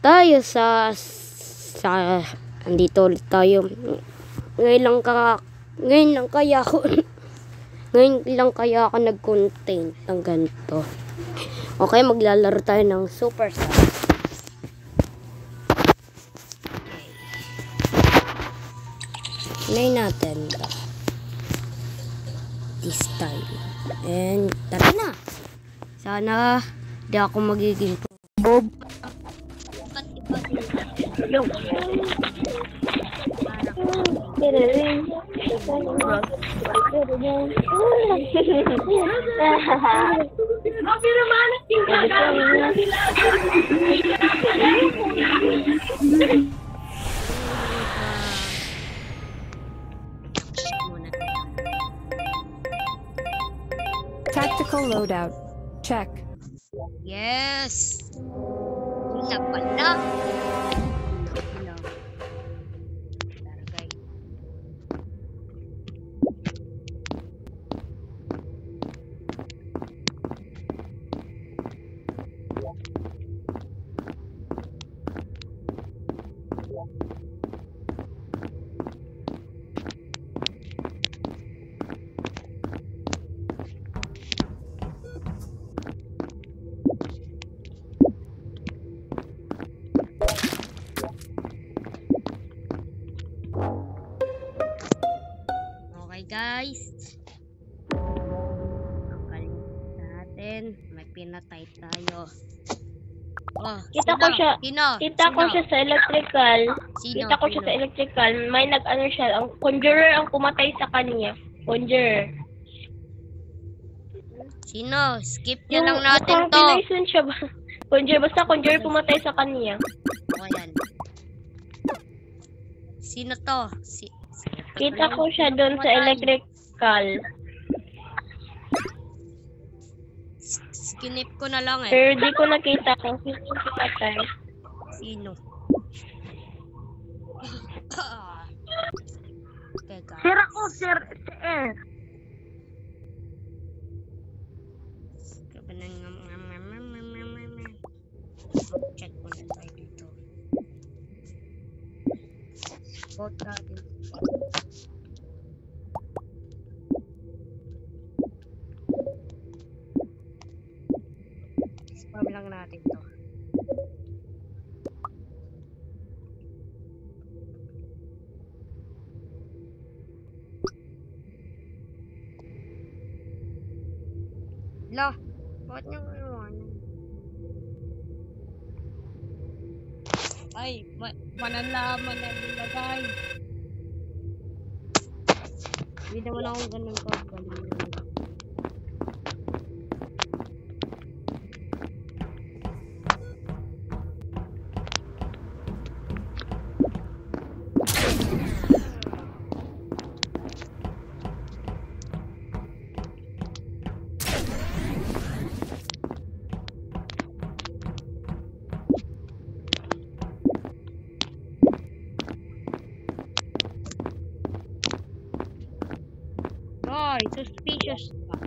tayo andito ulit tayo. Ngayon lang kaya ako nag-content ng ganito. Okay, maglalaro tayo ng Superstar. Hinay natin this time. And tara na. Sana di ako magiging bob. Yo. Tactical loadout. Check. Yes. Wala pala. Guys, ang kalimut natin, may pinatay tayo. Oh, Kita ko siya sa electrical. Sino? Kita ko siya sa electrical. May nag-ano siya, ang conjurer ang pumatay sa kanya. Conjurer. Sino? Skip niya lang natin to. Combination siya ba? Basta conjurer pumatay sa kanya. O yan. Sino to? Kita ko siya doon sa electrical. Skinip ko na lang eh. Pero di ko nakita kung sino yung pumatay. Sino? Teka. Sir ako, sir. Check ko na tayo dito. Vote natin. Spam lang natin to. Lah, bakit nyo ano? Ay, manalaman na nilagay. Hindi naman akong ganun kagaling. Ay, suspicious pa.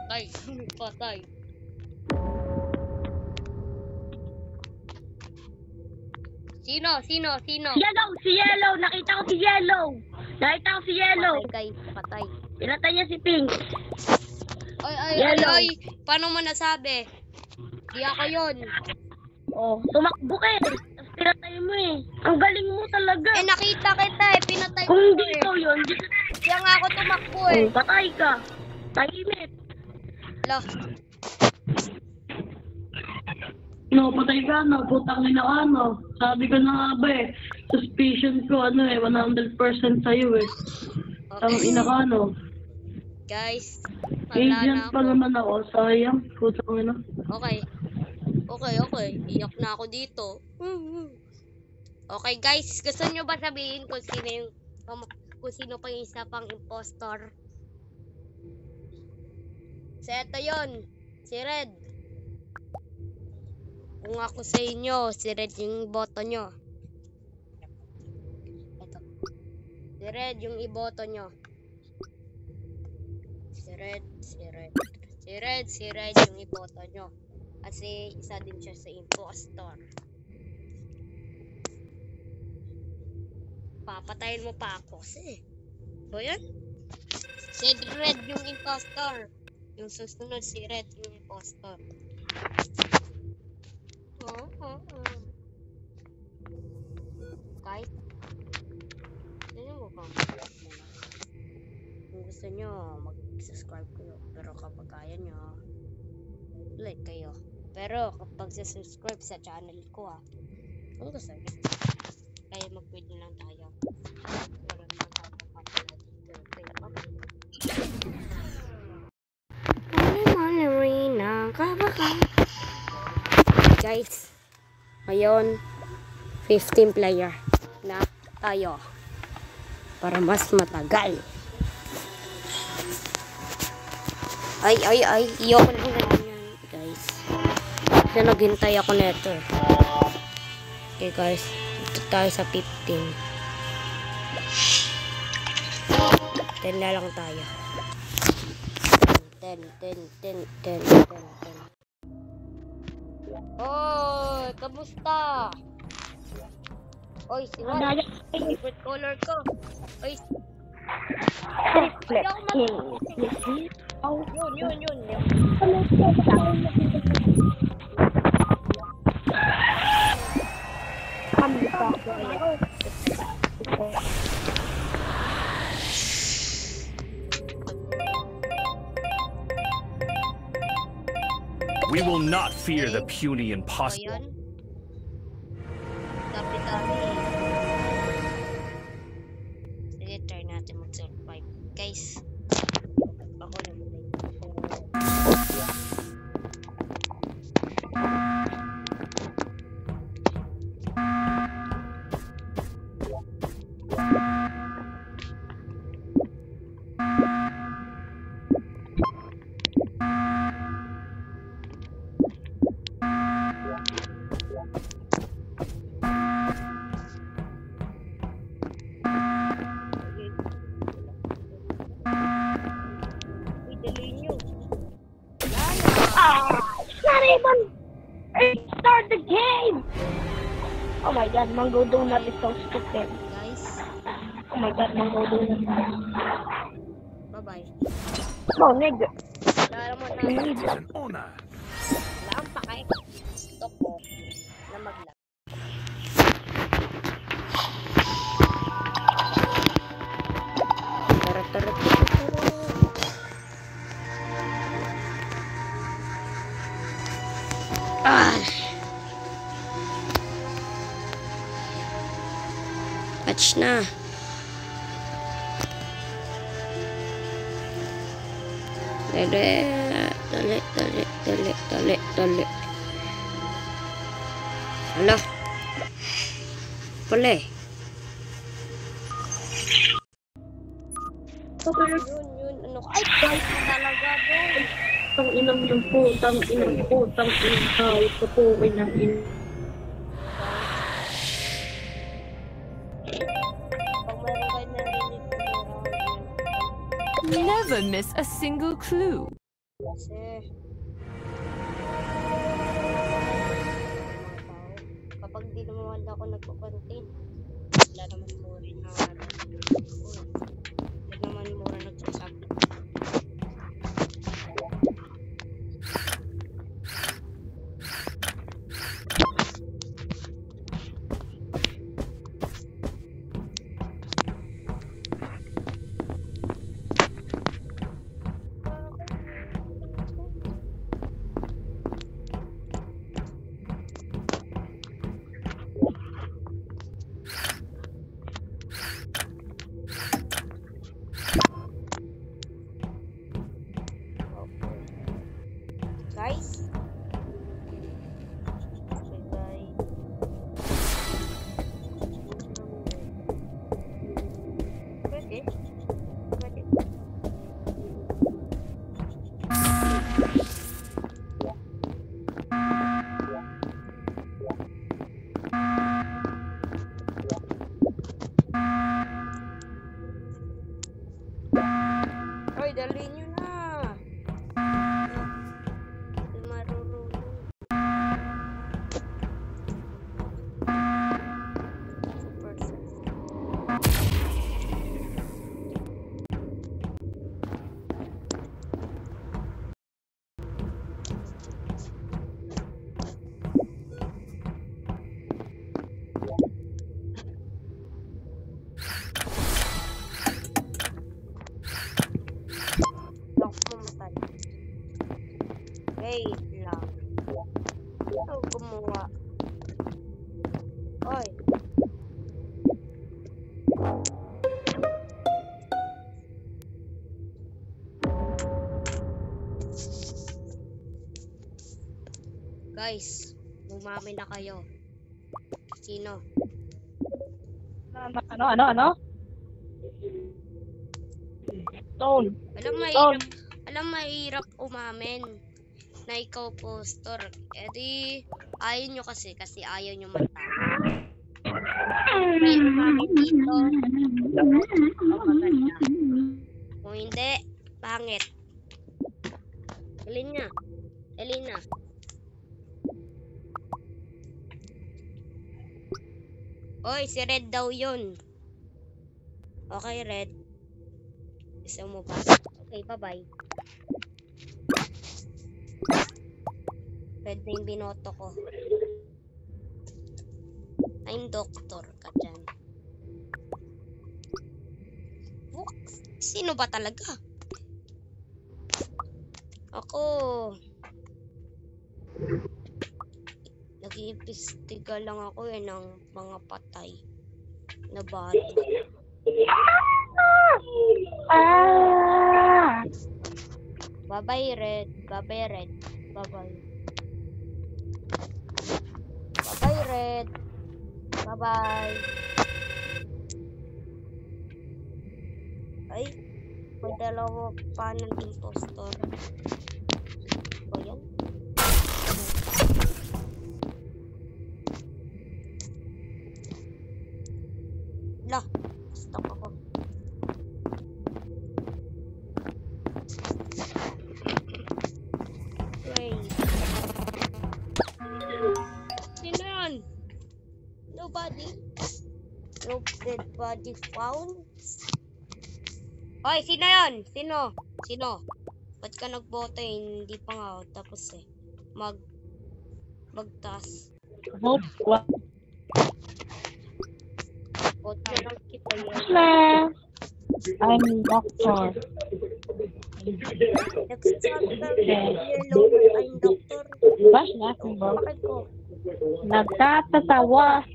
Ay, patay. Sino? Si Yellow! Nakita ko si Yellow! Patay, guys, patay. Pinatay niya si Pink. Ay, paano mo nasabi? Di ako yun. Oh, tumakbo ka eh. Tapos pinatay mo eh. Ang galing mo talaga. Eh, nakita kita eh, pinatay ko Kung hindi eh. ikaw yun, Kaya nga ako tumakbo eh. patay ka. Tahimik. Lah, No, patay ka, no. Putang ina ka, no. Sabi ko na nga ba eh. Suspicion ko, 100% sa'yo eh. Ang ina ka, no. guys, wala na Agent ako. pa naman ako, sayang. Putang ina. Okay. Iyak na ako dito. Okay guys, gusto nyo ba sabihin kung sino pa yung isa pang impostor? So eto yun, si Red. Kung ako sa inyo, si Red yung boto nyo. Si Red yung iboto nyo. Si Red yung iboto nyo. Kasi isa din siya sa impostor. Papatayin mo pa ako. So yan. Si Red yung impostor. Yung susunod si Red yung impostor. Guys, kung gusto nyo, mag-subscribe kayo. Pero kapag kaya nyo, like kayo. Pero kapag subscribe sa channel ko kung gusto nyo, kaya mag-video lang tayo. Pero guys, ngayon 15 player na tayo para mas matagal. Ay, iyoko lang yan guys. Kasi naghintay ako neto Okay guys, dito tayo sa 15. 10 na lang tayo. 10. Oh, kamusta? Oy, si Juan. Favorite color ko. Oy. Yun. We will not fear the puny imposter. Ayan. Dami. Sige, try natin mag-survive. Guys, ako na muna. Start the game! Oh my god, Mango Donut is so stupid. Guys, Oh my god, Mango Donut. bye-bye. Oh, nigga. Alam mo na, It is an honor. wala kang pake. Stop ko na mag-lag. Tara. Patch na. Dali. Hala. Pala Yun. Ano ka? Ay, guys, talaga doon. Tang inang hayop ka po, inang. Pag meron kayo narinig ko Never miss a single clue. kasi kapag di naman ako nagpo-content, wala naman mura na wala naman mura nagsasabi. dali nyo na. Hindi marunong. Super sad. Lock mamatay. Wait lang. Ano gumawa? Oy. Guys, bumami na kayo. Sino? Ano? Stone. Alam mahirap umamin na ikaw postor. E di, ayaw nyo kasi ayaw nyo matalo. May umamin dito. O maganda. Kung hindi, pangit. Elina. Oy, si Red daw yun. Okay, Red. Gusto mo ba? Okay, bye-bye. Red na yung binoto ko. I'm doctor ka dyan. Sino ba talaga? Ako. Nag-iimbestiga lang ako ng mga patay na body. Bye-bye, Red. Bye-bye, Red. Bye-bye. Bye-bye, Red. Bye-bye. Ay, may dalawa pa ng impostor. O yan. Lah, stuck ako. Wait. Sino yan? Nobody? No dead body found? Hoy, sino yan? Sino? Ba't ka nagboto eh? Hindi pa nga. Tapos eh. Magtas. Hope. What? Boto lang kita yun. I'm doctor. Nagsasabi ka yellow. I'm doctor. Bash natin ba? Bakit ko? Nagtatatawa.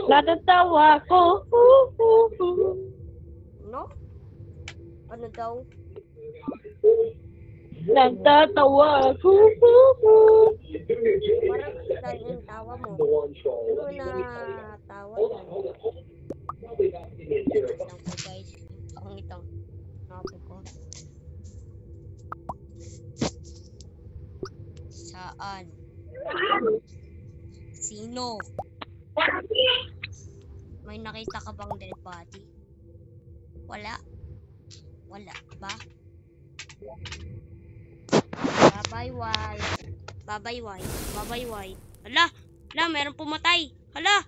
Natatawa ko. No? Ano daw? Nagtatawa ako. Parang kita yung tawa mo. Ano na tawa yan? Lang po guys. Ang itong napo ko. Saan? Sino? May nakita ka bang dead body? Wala ba? Bye-bye, why? Hala, meron pumatay. Hala!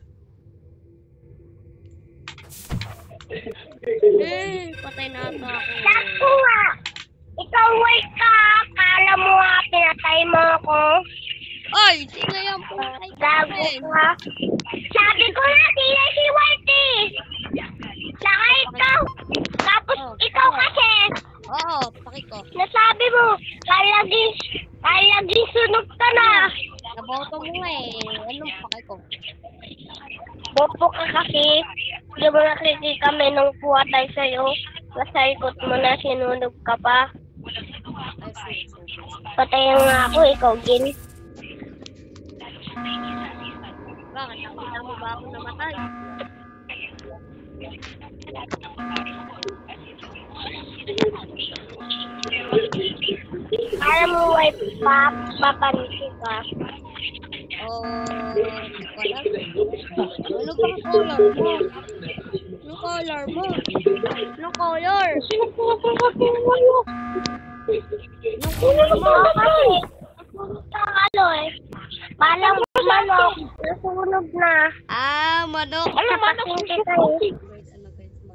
Patay na ata ako. Naku nga! Ikaw wait ka! Kala mo nga pinatay mo ako. Ay, di na yan pumatay ka. Gago ka. Sabi ko na, sila si Whitey. Saka ikaw. Tapos ikaw kasi. Oo, paki ko. Nasabi mo, kalaging sunog ka na. Naboto mo nga eh. Anong paki ko? Bobo ka kasi. Hindi mo nakikita kami nung puwatay sa'yo. Nasa ikot mo na sinunog ka pa. Ay, sige. Patayin nga ako, ikaw gin. Bakit? Nakita mo ba ako namatay? Alam mo, papansin ka. Ano bang color mo? Ano color mo? Ano color? Sino po kasi manok? Ano color mo? Ano eh? Palang manok. Nasunog na. Ah, manok. Ano manok? Guys, guys, manok.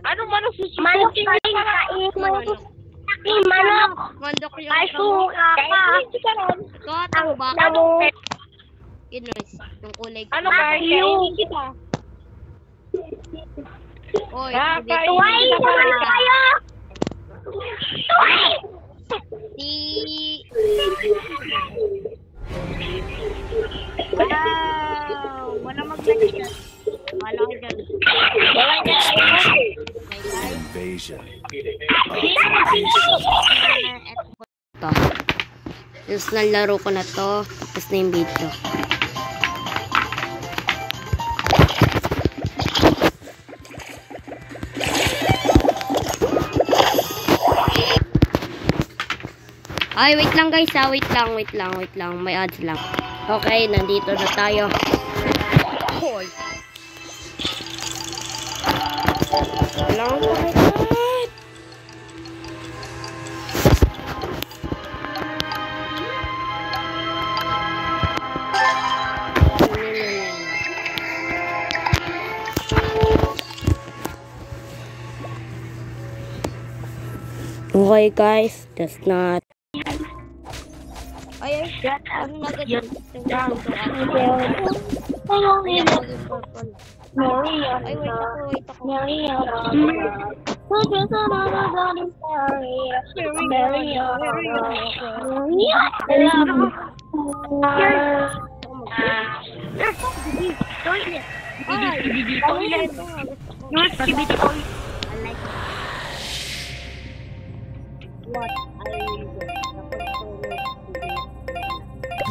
Ano manok? Manok pa rin kain mo. Manok. Manok yung Ay, suka pa. Katang ba? Manok. Yun guys, yung kulay. Ano ba? Kainin kita. Oy, Tuway naman tayo. Tuway. Wow! Wala maglagay dyan. Wala ko dyan. Wala na tayo. My guys. Invasion. Ito. Tapos nalaro ko na to. Tapos na yung video. Ay, wait lang guys ha. Wait lang. May ads lang. Okay, nandito na tayo. Hoy. Walang pakitad. Okay guys, that's not. Ay, ano na agad yun? Ay, wait ako.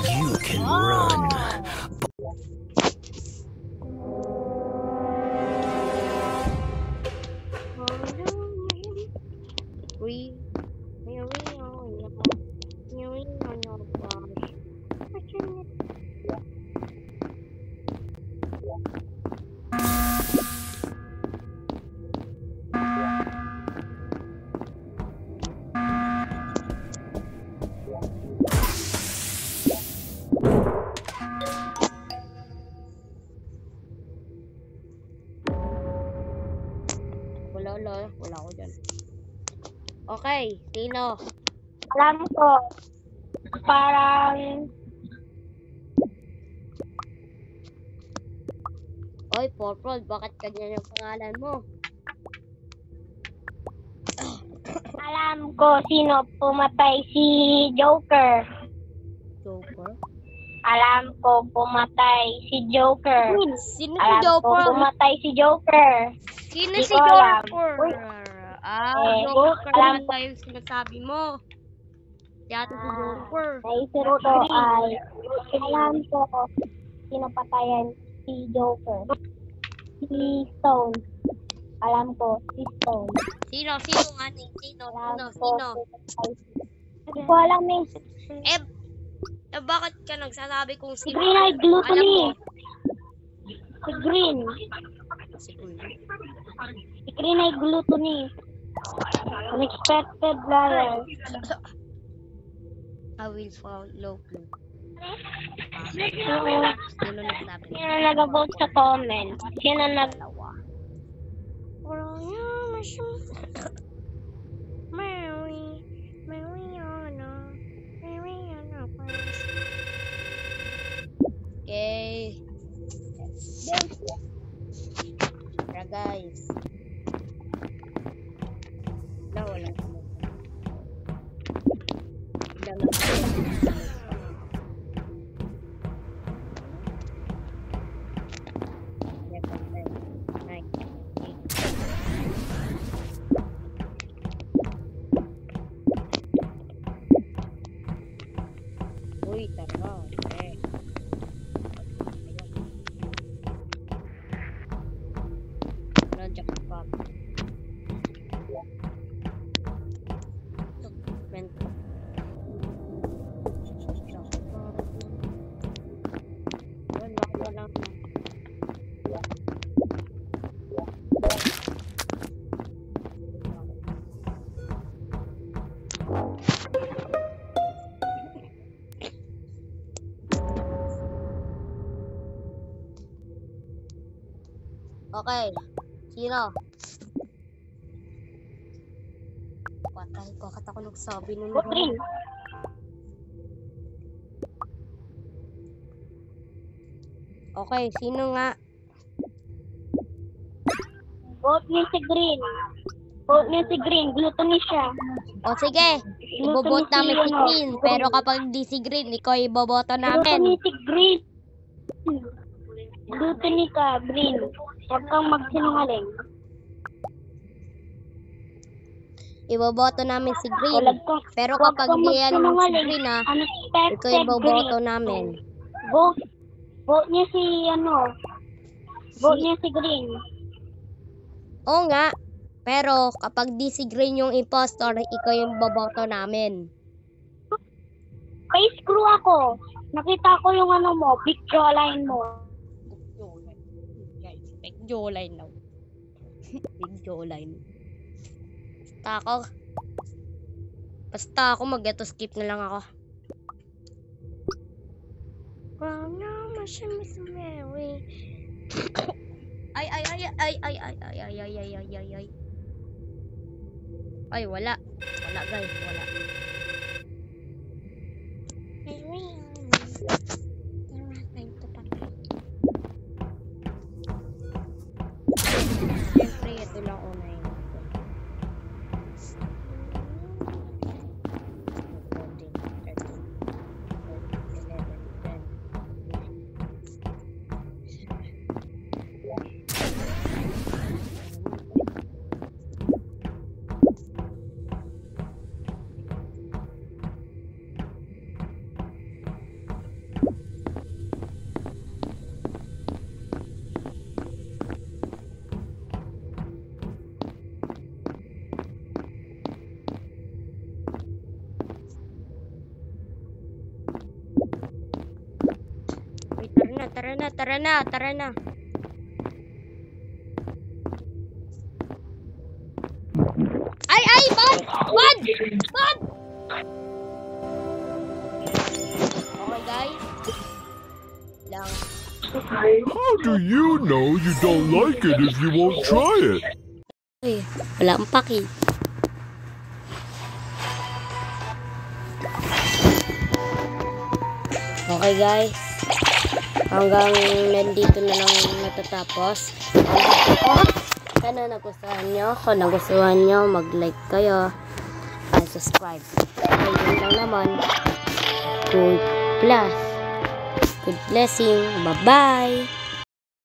You can run. Wala ko dyan. Okay, sino? Alam ko. Parang Oy, Purple, bakit ganyan yung pangalan mo? alam ko sino pumatay si Joker. Joker? Alam ko pumatay si Joker. Sino si Alam ko Joker? pumatay si Joker. Sino Di si ko alam. Joker? Ah, Eh, Joker alam naman tayo yung sinasabi mo. Yata si Joker. Naisip ko ay alam ko sino patayan si Joker. Si Stone. Alam ko si Stone. Sino nga ni? Sino? Hindi ko alam eh. Bakit ka nagsasabi kung Si sino? Green ay gluttony. Alam mo. Si Green. Si Green. Si Green ay gluttony. Unexpected liar. I will follow you. Oo. Sino nagsabi? Sino nag-vote sa comment? Sino nag... Okay. Tara guys. Wala. Uy, tara. Okay. Nandiyan ka pa. Okay. Sino? Patay ko. Bakit ako nagsabi nun? Vote green. Okay, sino nga? Vote niyo si green. Vote niyo si green. Gluttony siya. O sige, iboboto namin si Green. Pero kapag di si Green, ikaw iboboto Gluttony namin. si green. Gluttony ka, green. Huwag kang magsinungaling. Iboboto namin si Green. Huwag kang, Pero huwag kapag kang di yan si magsinungaling. Green ha, ikaw Unexpected iboboto green. namin. Vote niyo si Vote niyo si green. Oo nga, pero kapag di si Green yung impostor, ikaw yung boboto namin. Kay screw ako. Nakita ko yung mo, big jawline mo. Big jawline daw. Big jawline. Basta ako mag-skip na lang ako. Wow, no, Miss Mary. Ay. Ay, wala. Wala, guys. Wala. Siyempre, ito lang unahin ko. 14, 13, 11, 10. Uy, tara na. Ay, bad! Okay, guys. Lang. How do you know you don't like it if you won't try it? Uy, wala ang paki. Okay, guys. Hanggang nandito na lang natatapos. Sana nagustuhan nyo. Kung nagustuhan nyo, mag-like kayo. And subscribe. Okay, yun lang naman. Good blessing. Bye-bye.